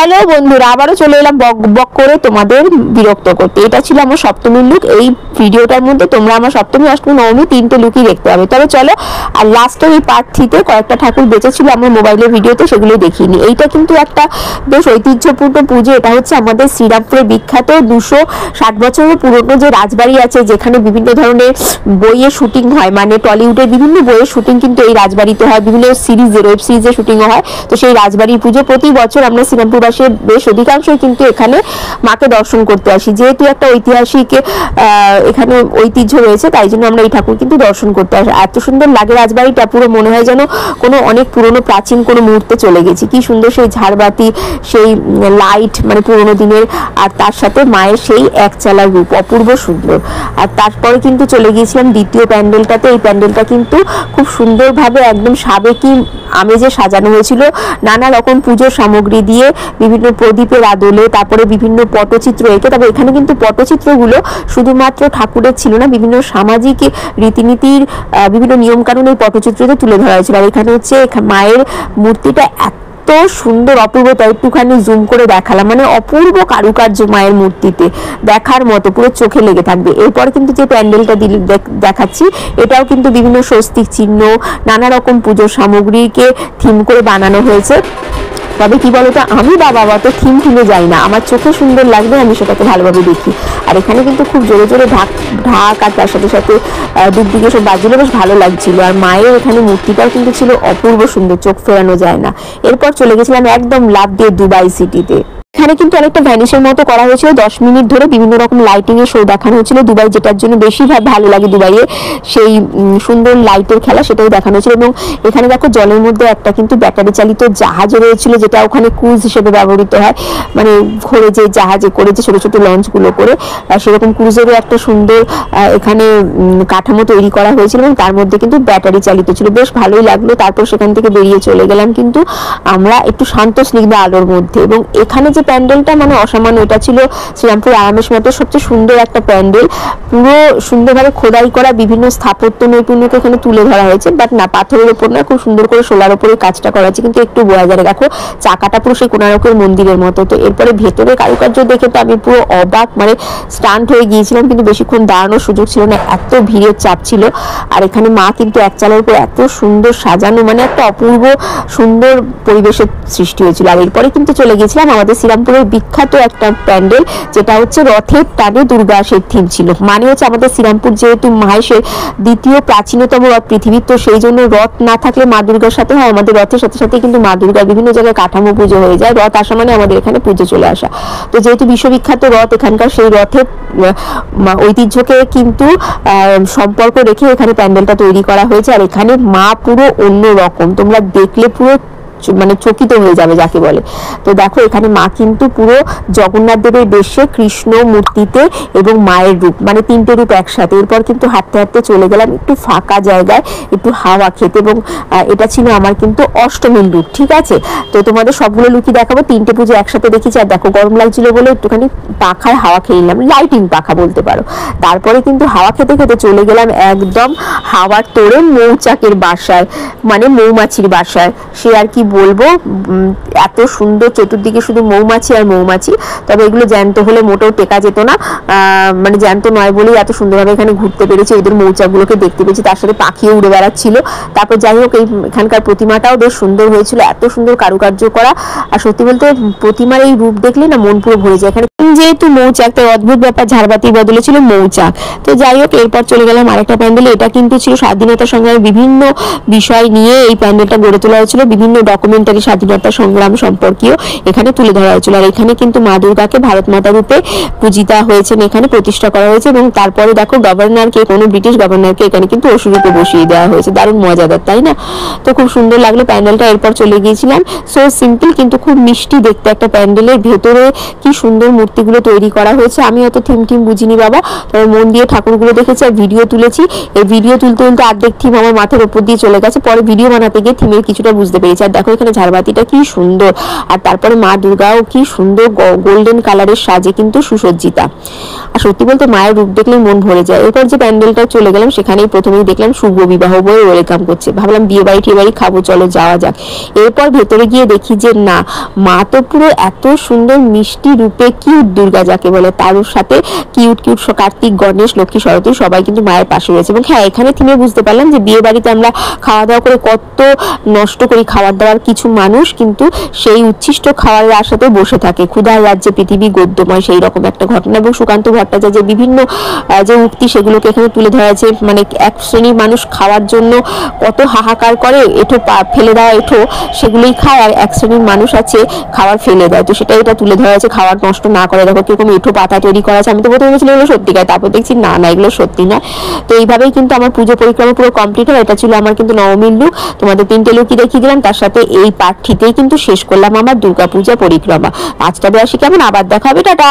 Hello বন্ধুরা, আবারও চলে এলাম বক বক করে তোমাদের বিরক্ত করতে। এটা ছিল আমার সপ্তমীর লুক। এই ভিডিওটার মধ্যে তোমরা আমার সপ্তমী, অষ্টমী, নবমী তিনটে লুকই দেখতে পাবে। তবে চলো, আর লাস্টে এই পার্ট 3 তে কয়েকটা ঠাকুর বেঁচে ছিল আমার মোবাইলের ভিডিওতে, সেগুলো দেখিনি। এইটা কিন্তু একটা বেশ ঐতিহ্যপূর্ণ পুজো। এটা হচ্ছে আমাদের শ্রীরামপুরের বিখ্যাত 260 বছরের পুরনো যে রাজবাড়ি আছে, যেখানে বিভিন্ন ধরনের বইয়ের শুটিং হয়, মানে টলিউডের বিভিন্ন বইয়ের শুটিং কিন্তু এই রাজবাড়িতে হয়, বিভিন্ন সিরিজের ওয়েব সিরিজের শুটিংও হয়। তো সেই রাজবাড়ির পুজো প্রতি বছর আমরা শ্রীরামপুর বেশ অধিকাংশই কিন্তু এখানে মাকে দর্শন করতে আসি। যেহেতু একটা ঐতিহাসিক এখানে ঐতিহ্য রয়েছে, তাই জন্য আমরা এই ঠাকুর কিন্তু দর্শন করতে আসি। এত সুন্দর লাগে রাজবাড়িটা, পুরো মনে হয় যেন কোনো অনেক পুরনো প্রাচীন কোনো মুহূর্তে চলে গেছি। কি সুন্দর সেই ঝাড়বাতি, সেই লাইট, মানে পুরোনো দিনের, আর তার সাথে মায়ের সেই একচালার রূপ, অপূর্ব সুন্দর। আর তারপরে কিন্তু চলে গিয়েছিলাম দ্বিতীয় প্যান্ডেলটাতে। এই প্যান্ডেলটা কিন্তু খুব সুন্দরভাবে একদম সাবেকি আমেজে সাজানো হয়েছিল, নানা রকম পুজোর সামগ্রী দিয়ে, বিভিন্ন প্রদীপের আদলে, তারপরে বিভিন্ন পটচিত্র এঁকে। তবে এখানে কিন্তু পটচিত্রগুলো শুধুমাত্র ঠাকুরের ছিল না, বিভিন্ন সামাজিক রীতিনীতির বিভিন্ন নিয়মকানুনের পটচিত্রতে তুলে ধরা হয়েছিল। আর এখানে হচ্ছে মায়ের মূর্তিটা এত সুন্দর, অপূর্ব। একটুখানি জুম করে দেখালাম, মানে অপূর্ব কারুকার্য মায়ের মূর্তিতে, দেখার মতো, পুরো চোখে লেগে থাকবে। এরপর কিন্তু যে প্যান্ডেলটা দেখাচ্ছি, এটাও কিন্তু বিভিন্ন স্বস্তিক চিহ্ন, নানা রকম পুজোর সামগ্রীকে থিম করে বানানো হয়েছে। তবে কি বলতো, আমি বাবা তো থিমে যাই না, আমার চোখে সুন্দর লাগবে, আমি সেটাকে ভালোভাবে দেখি। আর এখানে কিন্তু খুব জোরে জোরে ঢাক, আর তার সাথে সাথে দিকে সব বাজছিল, বেশ ভালো লাগছিল। আর মায়ের এখানে মূর্তিটাও কিন্তু ছিল অপূর্ব সুন্দর, চোখ ফেরানো যায় না। এরপর চলে গেছিলাম একদম লাফ দিয়ে দুবাই সিটিতে। এখানে কিন্তু অনেকটা ভ্যানিশের মতো করা হয়েছিল, 10 মিনিট ধরে বিভিন্ন রকম লাইটিং এর শো দেখানো হয়েছিল। দুবাই, যেটার জন্য বেশি ভালো লাগে দুবাইয়ে, সেই সুন্দর লাইটের খেলা, সেটাও দেখানো হয়েছিল। এবং এখানে দেখো জলের মধ্যে একটা কিন্তু ব্যাটারি চালিত জাহাজ রয়েছিল, যেটা ওখানে ক্রুজ হিসেবে ব্যবহৃত হয়, মানে ঘোরে যে জাহাজে করে, যে ছোট ছোট লঞ্চগুলো করে, সেরকম ক্রুজেরও একটা সুন্দর এখানে কাঠামো তৈরি করা হয়েছিল, এবং তার মধ্যে কিন্তু ব্যাটারি চালিত ছিল, বেশ ভালোই লাগলো। তারপর সেখান থেকে বেরিয়ে চলে গেলাম কিন্তু আমরা একটু শান্ত স্নিগ্ধ আলোর মধ্যে। এবং এখানে যে প্যান্ডেলটা মানে অসামান্য, এটা ছিল শ্রীরামপুর আরামেশ মঠের সবচেয়ে সুন্দর একটা প্যান্ডেল। পুরো সুন্দরভাবে খোদাই করা, বিভিন্ন স্থাপত্য নৈপুণ্যকে এখানে তুলে ধরা হয়েছে। বাট না, পাথরের উপর না, খুব সুন্দর করে সোলার উপরে কাজটা করা আছে, কিন্তু একটু বোঝা যায়। দেখো চাকাটা পুরো সেই কোণারকের মন্দিরের মতো। তো এরপরে ভেতরে কারুকার্য দেখে তো আমি পুরো অবাক, মানে স্টান্ট হয়ে গিয়েছিলাম, কিন্তু বেশিক্ষণ দাঁড়ানোর সুযোগ ছিল না, এত ভিড়ের চাপ ছিল। আর এখানে মা কিন্তু এক চালার উপর এত সুন্দর সাজানো, মানে একটা অপূর্ব সুন্দর পরিবেশের সৃষ্টি হয়েছিল। আর এরপরে কিন্তু চলে গেছিলাম আমাদের শ্রীরামপুরের বিখ্যাত একটা প্যান্ডেল, যেটা হচ্ছে রথের টানে দুর্গা আসের থিম ছিল। মানে হচ্ছে আমাদের শ্রীরামপুর যেহেতু মাহেশের দ্বিতীয় প্রাচীনতম রথ পৃথিবীর, তো সেই জন্য রথ না থাকলে মা দুর্গার সাথে হয়, আমাদের রথের সাথে সাথে কিন্তু মা দুর্গার বিভিন্ন জায়গায় কাঠামো পুজো হয়ে যায়। রথ আসা মানে আমাদের এখানে পুজো চলে আসা। তো যেহেতু বিশ্ববিখ্যাত রথ, এখানকার সেই রথের ঐতিহ্যকে কিন্তু সম্পর্ক রেখে এখানে প্যান্ডেলটা তৈরি করা হয়েছে। আর এখানে মা পুরো অন্য রকম, তোমরা দেখলে পুরো মানে চকিত হয়ে যাবে যাকে বলে। তো দেখো এখানে মা কিন্তু পুরো জগন্নাথ দেবের বেশে, কৃষ্ণ মূর্তিতে এবং মায়ের রূপ, মানে তিনটে রূপ একসাথে। এরপর কিন্তু হাঁটতে হাঁটতে চলে গেলাম একটু ফাঁকা জায়গায়, একটু হাওয়া খেতে। এবং এটা ছিল আমার কিন্তু অষ্টমীর লুক, ঠিক আছে? তো তোমাদের সবগুলো লুকই দেখাবো, তিনটে পুজো একসাথে দেখেছি। আর দেখো গরম লাগছিল বলে একটুখানি পাখায় হাওয়া খেয়ে নিলাম, লাইটিং পাখা বলতে পারো। তারপরে কিন্তু হাওয়া খেতে খেতে চলে গেলাম একদম হাওয়ার তোড়ে মৌচাকের বাসায়, মানে মৌমাছির বাসায়। সে আর কি বলবো, এত সুন্দর, চতুর্দিকে শুধু মৌমাছি আর মৌমাছি। তবে এগুলো জ্যান্ত হলে মোটেও টেকা যেত না, মানে জ্যান্ত নয় বলেই এত সুন্দরভাবে এখানে ঘুরতে পেরেছি, ওদের মৌচাকগুলোকে দেখতে পেয়েছি, তার সাথে পাখিও উড়ে বেড়াচ্ছিল। তারপর যাই হোক, এখানকার প্রতিমাটাও বেশ সুন্দর হয়েছিল, এত সুন্দর কারুকার্য করা। আর সত্যি বলতে প্রতিমার এই রূপ দেখলে না মন পুরো ভরে যায়। এখানে যেহেতু মৌচাক, তাই অদ্ভুত ব্যাপার, ঝাড়বাতির বদলে ছিল মৌচাক। তো যাই হোক, এরপর চলে গেলাম আরেকটা প্যান্ডেলে। এটা কিন্তু ছিল স্বাধীনতা সংগ্রামের বিভিন্ন বিষয় নিয়ে এই প্যান্ডেলটা গড়ে তোলা হয়েছিল, বিভিন্ন ডকুমেন্টারি স্বাধীনতা সংগ্রাম সম্পর্কীয় এখানে তুলে ধরা হয়েছিল। আর এখানে কিন্তু মা দুর্গাকে ভারত মাতা রূপে পূজিতা হয়েছেন, এখানে প্রতিষ্ঠা করা হয়েছে। এবং তারপরে দেখো গভর্নরকে, কোনো ব্রিটিশ গভর্নরকে এখানে কিন্তু অসুরূপে বসিয়ে দেওয়া হয়েছে, দারুণ মজাদার, তাই না? তো খুব সুন্দর লাগলো প্যান্ডেলটা। এরপর চলে গিয়েছিলাম, সো সিম্পল কিন্তু খুব মিষ্টি দেখতে একটা প্যান্ডেলের ভেতরে কি সুন্দর মূর্তিগুলো তৈরি করা হয়েছে। আমি অত থিম বুঝিনি বাবা, তবে মন দিয়ে ঠাকুরগুলো দেখেছি আর ভিডিও তুলেছি। এই ভিডিও তুলতে তুলতে অর্ধেক থিম আমার মাথার উপর দিয়ে চলে গেছে, পরে ভিডিও বানাতে গিয়ে থিমের কিছুটা বুঝতে পেরেছি। আর দেখো এখানে ঝাড়বাতিটা কি সুন্দর, আর তারপরে মা দুর্গাও কি সুন্দর গোল্ডেন কালারের সাজে কিন্তু সুসজ্জিতা। আর সত্যি বলতে মায়ের রূপ দেখলেই মন ভরে যায়। এরপর যে প্যান্ডেলটা চলে গেলাম সেখানেই প্রথমেই দেখলাম শুভ বিবাহ বলে ওয়েলকাম করছে, ভাবলাম বিয়ে বাড়ি টিয়ে বাড়ি খাবো, চলো যাওয়া যাক। এরপর ভেতরে গিয়ে দেখি যে না, মা তো পুরো এত সুন্দর মিষ্টি রূপে, কিউট দুর্গা যাকে বলে, তার সাথে কিউট কিউট কার্তিক, গণেশ, লক্ষ্মী, সরস্বতী সবাই কিন্তু মায়ের পাশে রয়েছে। এবং হ্যাঁ, এখানে থেমে বুঝতে পারলাম যে বিয়ে বাড়িতে আমরা খাওয়া দাওয়া করে কত নষ্ট করি খাবার দাবার, কিছু মানুষ কিন্তু সেই উচ্ছিষ্ট খাবারের আশাতে বসে থাকে। ক্ষুধার রাজ্যে পৃথিবী গদ্যময়, সেই রকম একটা ঘটনা। এবং সুকান্ত ভট্টাচার্যের বিভিন্ন যে উক্তি সেগুলোকে এখানে তুলে ধরা আছে। মানে এক শ্রেণীর মানুষ খাওয়ার জন্য কত হাহাকার করে, এঁঠো ফেলে দেওয়া এঁঠো সেগুলোই খায়, আর এক শ্রেণীর মানুষ আছে খাবার ফেলে দেয়। তো সেটা এটা তুলে ধরা আছে, খাবার নষ্ট না করে। দেখো কিরকম এঁঠো পাতা তৈরি করা আছে। আমি তো প্রথমে বলেছিলাম এগুলো সত্যিকার, তারপর দেখছি না না এগুলো সত্যি না। তো এইভাবেই কিন্তু আমার পুজো পরিক্রমা পুরো কমপ্লিট হয়। এটা ছিল আমার কিন্তু নবমীর লুক। তোমাদের 3টে লুকই দেখিয়ে দিলাম, তার সাথে এই পার্ট 3তেই কিন্তু শেষ করলাম আমার দুর্গাপূজা পরিক্রমা। আজটা আসি কেমন, আবার দেখা হবে, টাটা।